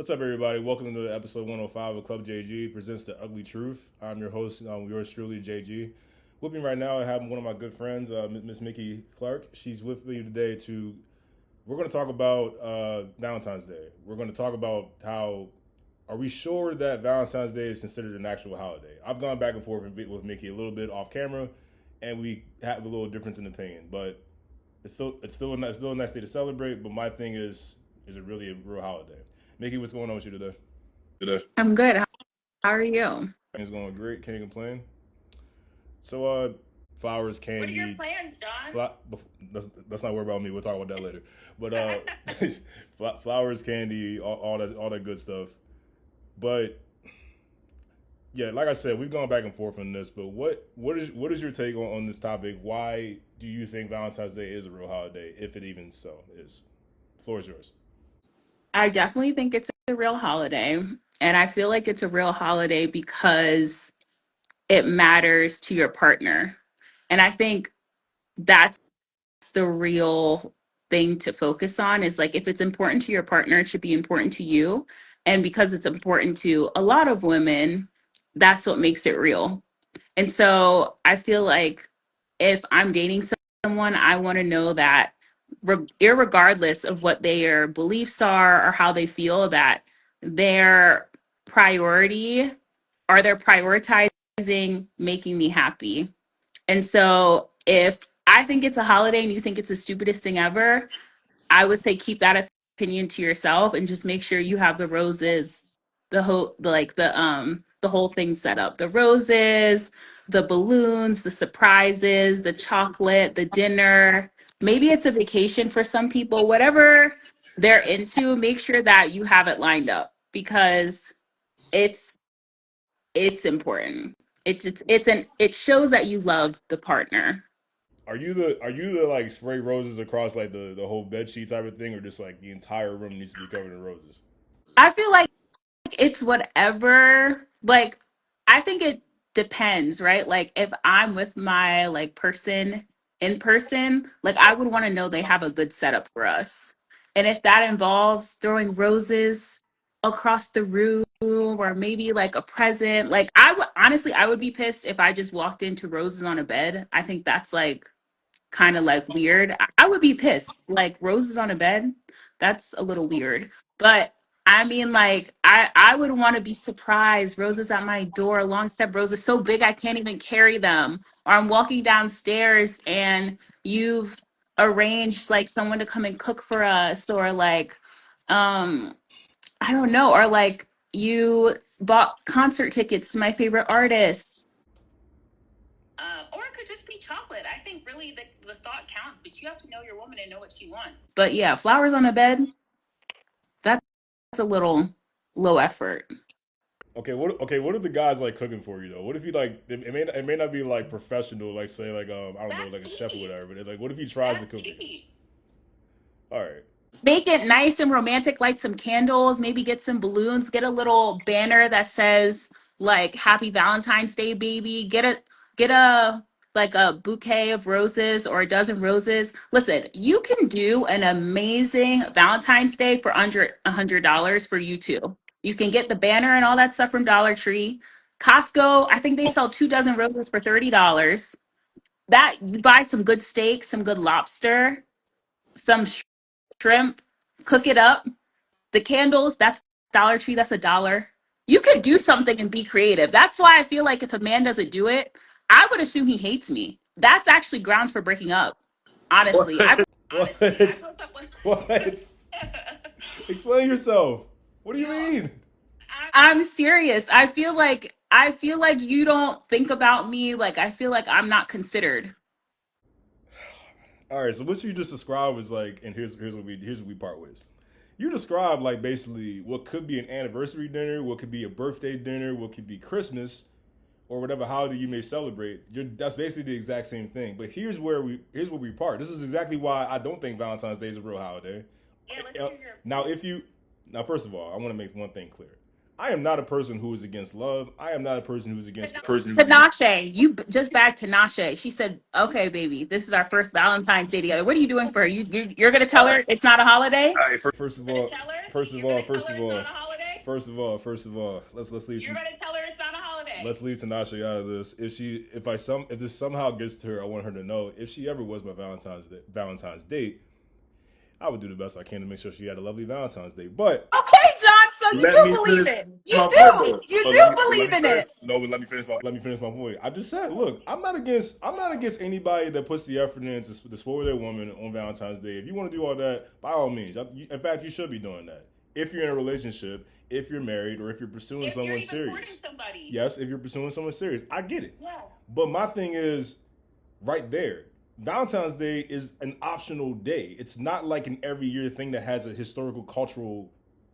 What's up, everybody? Welcome to episode 105 of Club JG presents the Ugly Truth. I'm your host, yours truly, JG. With me right now, I have one of my good friends, Miss Mickie Clark. She's with me today to. We're going to talk about Valentine's Day. We're going to talk about how are we sure that Valentine's Day is considered an actual holiday? I've gone back and forth with Mickie a little bit off camera, and we have a little difference in opinion. But it's still a nice day to celebrate. But my thing is it really a real holiday? Mickie, what's going on with you today? I'm good. How are you? Things going great. Can't complain. So, flowers, What are your candy. plans, John? Fla- let's not worry about me. We'll talk about that later. But flowers, candy, all that good stuff. But yeah, like I said, we've gone back and forth on this. But what is your take on this topic? Why do you think Valentine's Day is a real holiday, if it even so is? The floor is yours. I definitely think it's a real holiday. And I feel like it's a real holiday because it matters to your partner. And I think that's the real thing to focus on is like if it's important to your partner, it should be important to you. And because it's important to a lot of women, that's what makes it real. And so I feel like if I'm dating someone, I want to know that irregardless of what their beliefs are or how they feel, that their priority are they're prioritizing making me happy. And so if I think it's a holiday and you think it's the stupidest thing ever, I would say keep that opinion to yourself and just make sure you have the roses, the whole thing set up. The roses, the balloons, the surprises, the chocolate, the dinner. Maybe it's a vacation for some people. Whatever they're into, make sure that you have it lined up because it's it's important. It shows that you love the partner. Are you the like spray roses across like the whole bed sheet type of thing, or just like the entire room needs to be covered in roses? I feel like it's whatever. Like, I think it depends, right? Like, if I'm with my like person in person, like I would want to know they have a good setup for us. And if that involves throwing roses across the room or maybe like a present, like I would be pissed if I just walked into roses on a bed. I think that's like kind of like weird. I would be pissed. Like roses on a bed, that's a little weird. But I mean, like I would want to be surprised. Roses at my door, long step roses so big I can't even carry them. Or I'm walking downstairs and you've arranged like someone to come and cook for us, or like um I don't know, or like you bought concert tickets to my favorite artists. Or it could just be chocolate. I think really the thought counts, but you have to know your woman and know what she wants. But yeah, flowers on a bed, that's a little low effort. What if the guy's like cooking for you though? What if he like it may not be like professional, like say like I don't know, That's like a chef or sweet. whatever, but like what if he tries to That's cook for you? sweet. All right. Make it nice and romantic, light some candles, maybe get some balloons, get a little banner that says like Happy Valentine's Day, baby. Get a like a bouquet of roses or a dozen roses. Listen, you can do an amazing Valentine's Day for under $100 for you too. You can get the banner and all that stuff from Dollar Tree. Costco, I think they sell 2 dozen roses for $30. That you buy some good steak, some good lobster, some shrimp, cook it up. The candles, that's Dollar Tree, that's $1. You could do something and be creative. That's why I feel like if a man doesn't do it, I would assume he hates me. That's actually grounds for breaking up. Honestly, I Honestly, I What? broke up with. What? Explain yourself. What do you No, mean? I'm serious. I feel like you don't think about me. Like I feel like I'm not considered. All right, so what you just described was like, and here's what we part ways. You described like basically what could be an anniversary dinner, what could be a birthday dinner, what could be Christmas, or whatever holiday you may celebrate. That's basically the exact same thing. But here's where we part. This is exactly why I don't think Valentine's Day is a real holiday. yeah, let's Uh, hear your Now, opinion. if you now, first of all, I want to make one thing clear. I am not a person who is against love. I am not a person who's But against no, Tinashe, just bagged Tinashe. She said, "Okay, baby, this is our first Valentine's Day together. What are you doing for her? You're gonna tell her it's not a holiday?" first of you're gonna all, tell her. first of You're all, gonna tell first her of it's not all, a holiday. First of all, let's leave. You're gonna tell her it's not a holiday. Let's leave Tinashe out of this. If this somehow gets to her, I want her to know if she ever was my Valentine's date, I would do the best I can to make sure she had a lovely Valentine's Day. But Okay, John, so you do believe it. You do believe in it. No, but let me finish my point. I just said, look, I'm not against anybody that puts the effort in to spoil their woman on Valentine's Day. If you want to do all that, by all means. In fact, you should be doing that. If you're in a relationship, if you're married, or if you're pursuing If you're someone even serious. courting somebody. Yes, if you're pursuing someone serious. I get it. Yeah. But my thing is right there. Valentine's Day is an optional day. It's not like an every year thing that has a historical, cultural,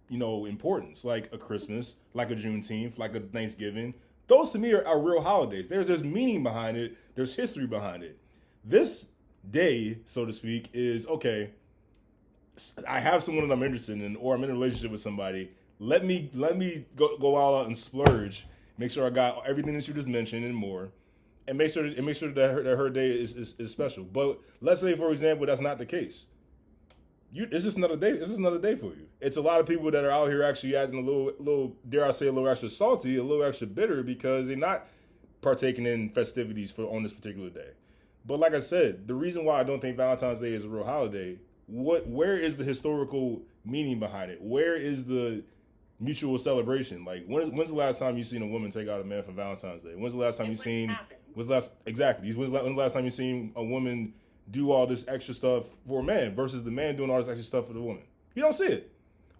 importance, like a Christmas, like a Juneteenth, like a Thanksgiving. Those to me are real holidays. There's meaning behind it. There's history behind it. This day, so to speak, is okay. I have someone that I'm interested in, or I'm in a relationship with somebody. Let me go all out and splurge. Make sure I got everything that you just mentioned and more, and make sure that her day is special. But let's say, for example, that's not the case. It's just another day. It's just another day for you. It's a lot of people that are out here actually acting a little, dare I say, a little extra salty, a little extra bitter because they're not partaking in festivities on this particular day. But like I said, the reason why I don't think Valentine's Day is a real holiday, where is the historical meaning behind it? Where is the mutual celebration? Like, when's the last time you seen a woman take out a man for Valentine's Day? When's the last time you seen? When's the last time you seen a woman do all this extra stuff for a man versus the man doing all this extra stuff for the woman? You don't see it.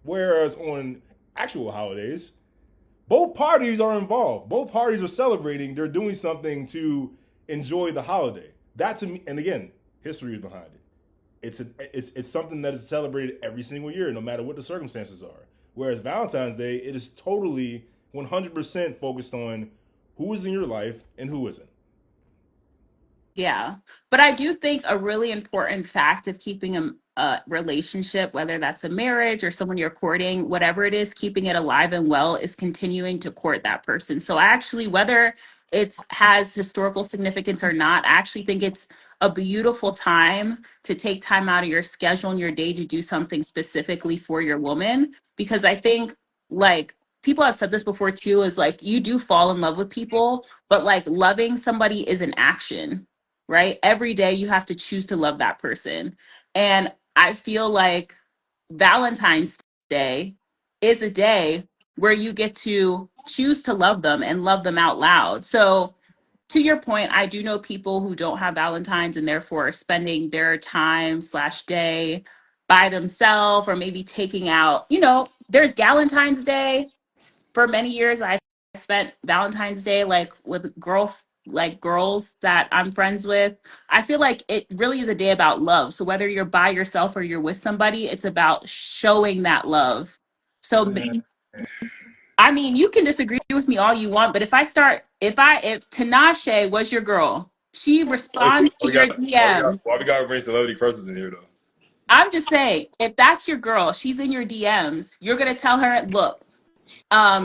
Whereas on actual holidays, both parties are involved. Both parties are celebrating. They're doing something to enjoy the holiday. That to me, and again, history is behind it. It's something that is celebrated every single year, no matter what the circumstances are. Whereas Valentine's Day, it is totally 100% focused on who is in your life and who isn't. Yeah. But I do think a really important fact of keeping a relationship, whether that's a marriage or someone you're courting, whatever it is, keeping it alive and well is continuing to court that person. So I actually, whether it has historical significance or not, I actually think it's a beautiful time to take time out of your schedule and your day to do something specifically for your woman. Because I think, like, people have said this before too, is like you do fall in love with people, but like loving somebody is an action, right? Every day you have to choose to love that person. And I feel like Valentine's Day is a day where you get to choose to love them and love them out loud. So, to your point, I do know people who don't have Valentine's and therefore are spending their time slash day by themselves or maybe taking out, there's Galentine's Day. For many years, I spent Valentine's Day like with girls that I'm friends with. I feel like it really is a day about love. So whether you're by yourself or you're with somebody, it's about showing that love. So I mean, you can disagree with me all you want, but if Tinashe was your girl, she responds to your DM. Why we gotta bring celebrity crushes in here though? I'm just saying, if that's your girl, she's in your DMs, you're gonna tell her, look,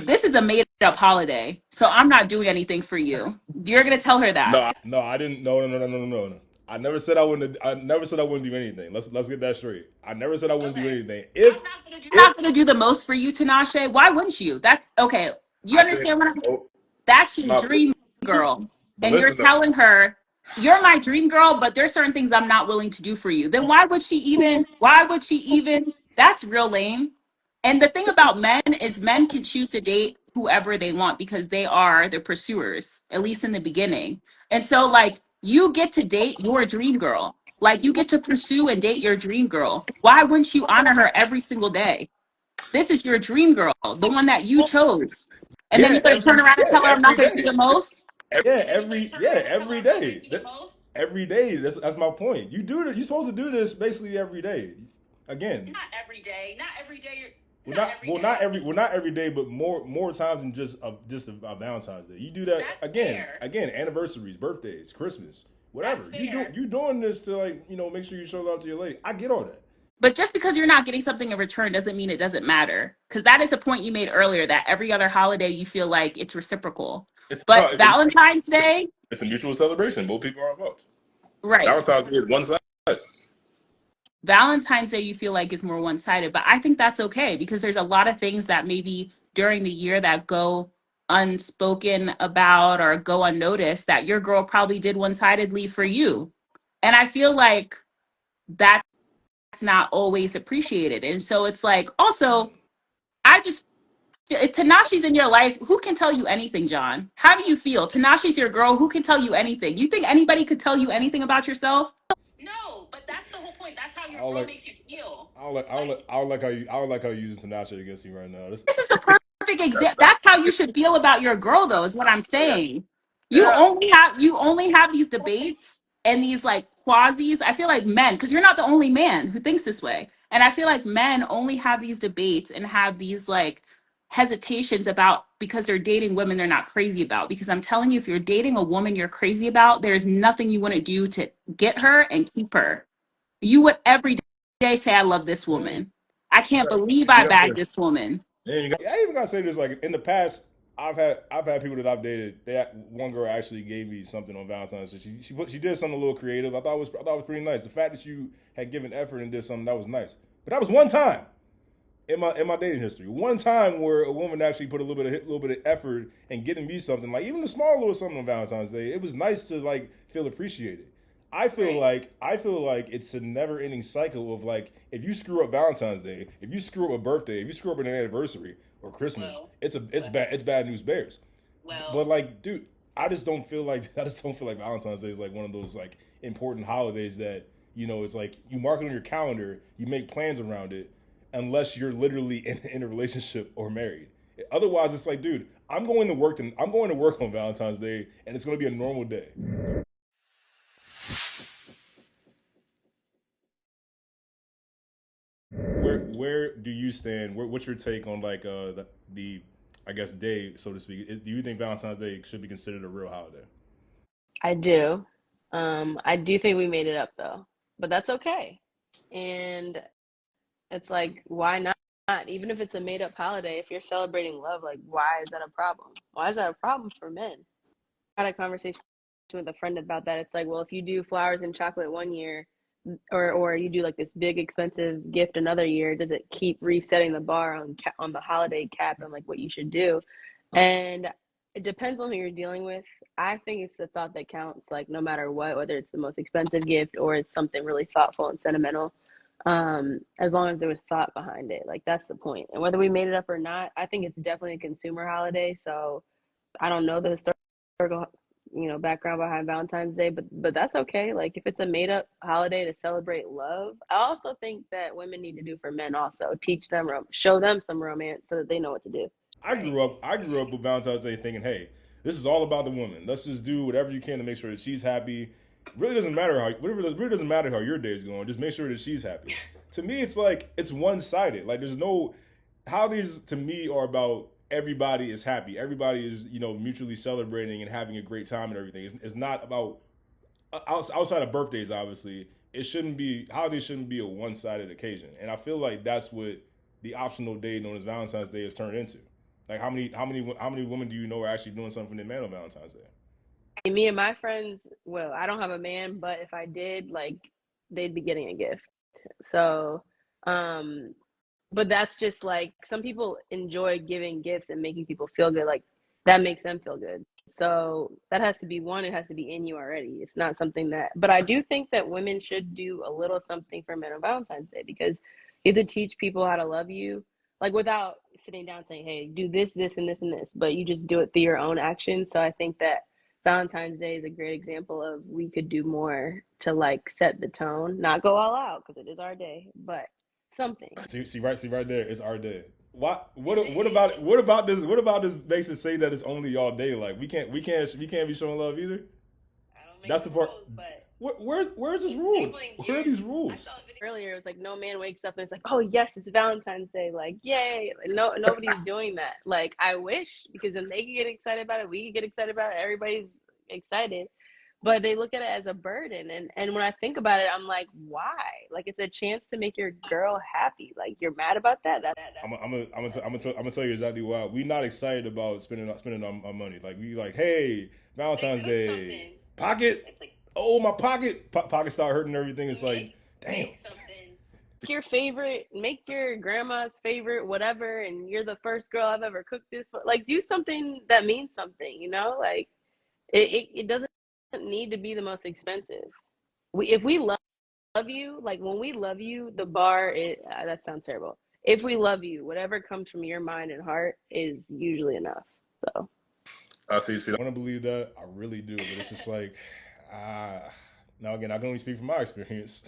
this is a made up holiday, so I'm not doing anything for you. You're gonna tell her that. No, I didn't. No. I never said I wouldn't. I never said I wouldn't do anything. Let's get that straight. I never said I wouldn't do anything. I'm not gonna do the most for you, Tinashe. Why wouldn't you? That's okay. You understand what I'm? That's your dream girl, and you're telling her you're my dream girl, but there's certain things I'm not willing to do for you. Then why would she even? Why would she even? That's real lame. And the thing about men is men can choose to date whoever they want because they are the pursuers, at least in the beginning. And so, like, you get to date your dream girl. Like, you get to pursue and date your dream girl. Why wouldn't you honor her every single day? This is your dream girl, the one that you chose. And then you're going to turn around and tell her I'm not going to do the most? Every day. Every day. That's my point. You're supposed to do this basically every day. Again. Not every day. Not every day. Not every day, but more times than just a Valentine's Day. You do that again, anniversaries, birthdays, Christmas, whatever. You doing this to make sure you show love to your lady. I get all that. But just because you're not getting something in return doesn't mean it doesn't matter. Because that is the point you made earlier, that every other holiday you feel like it's reciprocal. But Valentine's Day, it's a mutual celebration. Both people are involved. Right. Valentine's Day is one side. Valentine's Day you feel like is more one-sided, but I think that's okay because there's a lot of things that maybe during the year that go unspoken about or go unnoticed that your girl probably did one-sidedly for you. And I feel like that's not always appreciated. And so it's like, also, I just if Tanashi's in your life, who can tell you anything, John? How do you feel? Tanashi's your girl. Who can tell you anything? You think anybody could tell you anything about yourself? No, but that's the whole point. That's how your I girl like, makes you feel. I don't like how you using Tanasha against me right now. This is a perfect example. That's how you should feel about your girl, though, is what I'm saying. Yeah. You only have these debates and these like quasis. I feel like men, because you're not the only man who thinks this way. And I feel like men only have these debates and have these like hesitations about because they're dating women they're not crazy about. Because I'm telling you, if you're dating a woman you're crazy about, there's nothing you wouldn't do to get her and keep her. You would every day say, I love this Then woman. I can't believe you I got bagged this. this woman. I even gotta say this, like in the past, I've had people that I've dated. One girl actually gave me something on Valentine's Day. She did something a little creative. I thought it was pretty nice. The fact that you had given effort and did something that was nice. But that was one time in my dating history. One time where a woman actually put a little bit of effort in getting me something, like even a small little something on Valentine's Day. It was nice to like feel appreciated. I feel like it's a never ending cycle of like if you screw up Valentine's Day, if you screw up a birthday, if you screw up an anniversary or Christmas, Well, it's bad news bears. But well, like, dude, I just don't feel like Valentine's Day is like one of those like important holidays that it's like you mark it on your calendar, you make plans around it, unless you're literally in a relationship or married. Otherwise, it's like, dude, I'm going to work on Valentine's Day, and it's going to be a normal day. Where do you stand? What's your take on like the I guess day, so to speak? Do you think Valentine's Day should be considered a real holiday? I do. I do think we made it up though, but that's okay. And it's like, why not? Even if it's a made up holiday, if you're celebrating love, like, why is that a problem? Why is that a problem for men? I had a conversation with a friend about that. It's like, well, if you do flowers and chocolate one year, or you do like this big expensive gift another year, does it keep resetting the bar on the holiday cap and like what you should do? And it depends on who you're dealing with. I think it's the thought that counts, like no matter what, whether it's the most expensive gift or it's something really thoughtful and sentimental. As long as there was thought behind it, like that's the point. And whether we made it up or not, I think it's definitely a consumer holiday. So I don't know the historical, background behind Valentine's Day, but that's okay. Like if it's a made up holiday to celebrate love, I also think that women need to do for men also. Teach them, show them some romance so that they know what to do. right. I grew up with Valentine's Day thinking, hey, this is all about the woman. Let's just do whatever you can to make sure that she's happy. Really doesn't matter how your day's going. Just make sure that she's happy. To me, it's like it's one sided. Like there's no holidays to me are about everybody is happy. Everybody is mutually celebrating and having a great time and everything. It's not about outside of birthdays. Obviously, it shouldn't be holidays shouldn't be a one sided occasion. And I feel like that's what the optional day known as Valentine's Day has turned into. Like how many women do you know are actually doing something for their man on Valentine's Day? Me and my friends, well, I don't have a man, but if I did, like, they'd be getting a gift. So, um, but that's just like some people enjoy giving gifts and making people feel good. Like that makes them feel good. So that has to be one, it has to be in you already. It's not something that, but I do think that women should do a little something for men on Valentine's Day because you have to teach people how to love you, like without sitting down saying, hey, do this, this, and this, and this, but you just do it through your own actions. So I think that Valentine's Day is a great example of we could do more to like set the tone, not go all out because it is our day, but something. See right there, it's our day. What Is what it? what about what about this makes it say that it's only y'all day? Like we can't be showing love either. I don't make That's the the part. rules, but Where's this it's rule? definitely Where are weird. these I rules? saw a video. Earlier, it was like no man wakes up and it's like, oh yes, it's Valentine's Day, like yay. Like, no, nobody's doing that. Like I wish because then they can get excited about it, we can get excited about it, everybody's excited. But they look at it as a burden, and when I think about it, I'm like, why? Like it's a chance to make your girl happy. Like you're mad about that? I'm gonna tell you exactly why. We not excited about spending our money. Like we like, hey, They Valentine's make Day, something. pocket. It's like Oh, my pocket start hurting and everything. It's like, damn. make something. make your grandma's favorite whatever, and you're the first girl I've ever cooked this for. Like, do something that means something, you know? Like, it doesn't need to be the most expensive. If we love you, like when we love you, the bar is, that sounds terrible. If we love you, whatever comes from your mind and heart is usually enough. So I see. I want to believe that. I really do, but it's just like, now again, I can only speak from my experience.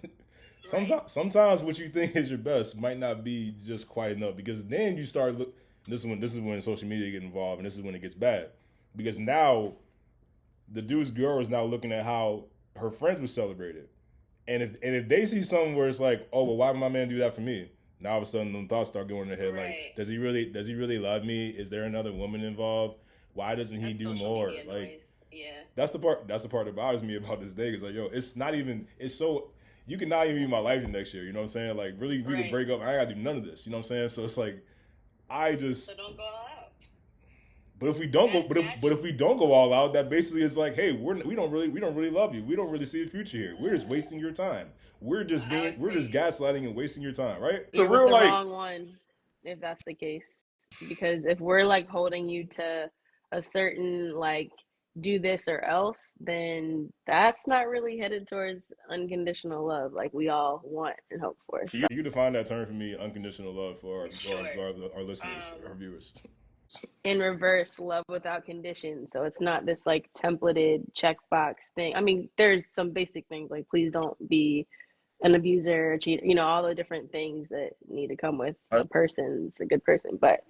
Sometimes what you think is your best might not be just quite enough, because then you start look. This is when social media get involved, and this is when it gets bad, because now the dude's girl is now looking at how her friends were celebrated, and if they see something where it's like, oh well, why would my man do that for me? Now all of a sudden, them thoughts start going in their head, Right. like, does he really love me? Is there another woman involved? Why doesn't he That's do social more? media Like, noise. Yeah. that's the part that bothers me about this day. It's like, yo, it's not even. It's so you can not even be my life next year. You know what I'm saying? Like, really, we could Right. break up. I gotta do none of this. You know what I'm saying? So it's like, So don't go all out. but if we don't go, but if we don't go all out, that basically is like, hey, we don't really love you. We don't really see a future here. We're just wasting your time. We're just gaslighting and wasting your time, right? you're with the wrong one if that's the case. Because if we're like holding you to a certain like do this or else, then that's not really headed towards unconditional love like we all want and hope for. Can you define that term for me? Unconditional love for our listeners, our viewers. In reverse, love without conditions. So it's not this like templated checkbox thing. I mean, there's some basic things like please don't be an abuser, a cheater, you know, all the different things that need to come with a person. It's a good person. But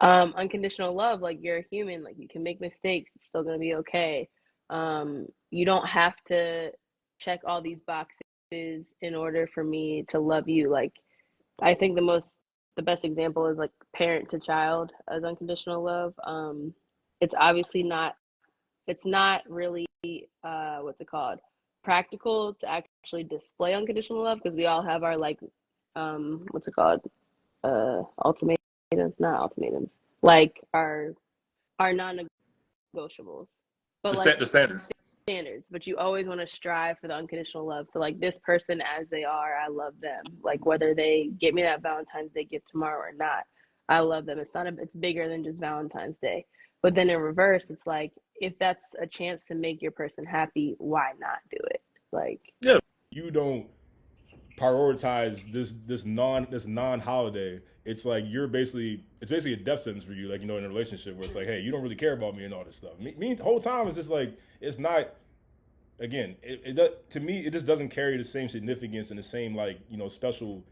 unconditional love, like you're a human, like you can make mistakes, it's still gonna be okay. You don't have to check all these boxes in order for me to love you. Like I think the best example is like parent to child as unconditional love. It's obviously not, it's not really what's it called, practical to actually display unconditional love because we all have our like what's it called, ultimatums, not ultimatums, like our non-negotiables, but like The standards. standards. But you always want to strive for the unconditional love. So like this person as they are, I love them, like whether they get me that Valentine's Day gift tomorrow or not, I love them. It's bigger than just Valentine's Day. But then in reverse, it's like if that's a chance to make your person happy, why not do it? Like, Yeah, you don't prioritize this non holiday. It's like it's basically a death sentence for you. Like, you know, in a relationship where it's like, hey, you don't really care about me and all this stuff. Me the whole time it's just like it's not. Again, to me it just doesn't carry the same significance and the same, like, you know, special,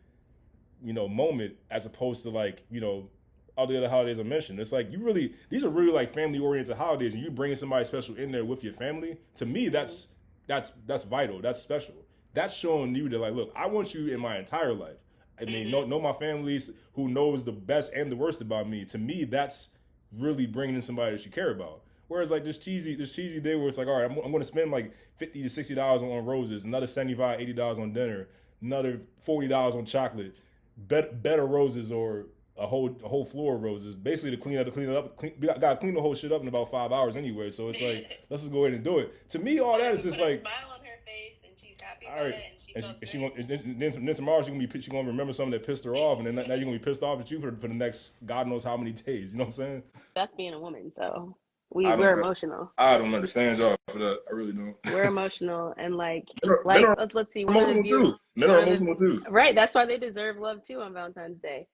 you know, moment as opposed to, like, you know, all the other holidays I mentioned. It's like these are really like family oriented holidays, and you bringing somebody special in there with your family. To me, that's vital. That's special. That's showing you that, like, look, I want you in my entire life. I mean, know my families, who knows the best and the worst about me. To me, that's really bringing in somebody that you care about. Whereas like this cheesy day where it's like, all right, I'm going to spend like $50 to $60 on roses, another $75, $80 on dinner, another $40 on chocolate, better roses, or a whole floor of roses, basically to clean it up. Got to clean the whole shit up in about 5 hours anyway. So it's like, let's just go ahead and do it. To me, all that is just like, smile on her face and she's happy all about right. it, and Then tomorrow she's gonna remember something that pissed her off, and then now you're gonna be pissed off at you for the next God knows how many days. You know what I'm saying? that's being a woman. So we're emotional. I don't understand y'all for that. I really don't. We're emotional, and like Men are let's see, emotional too. Men are emotional too. right? That's why they deserve love too on Valentine's Day.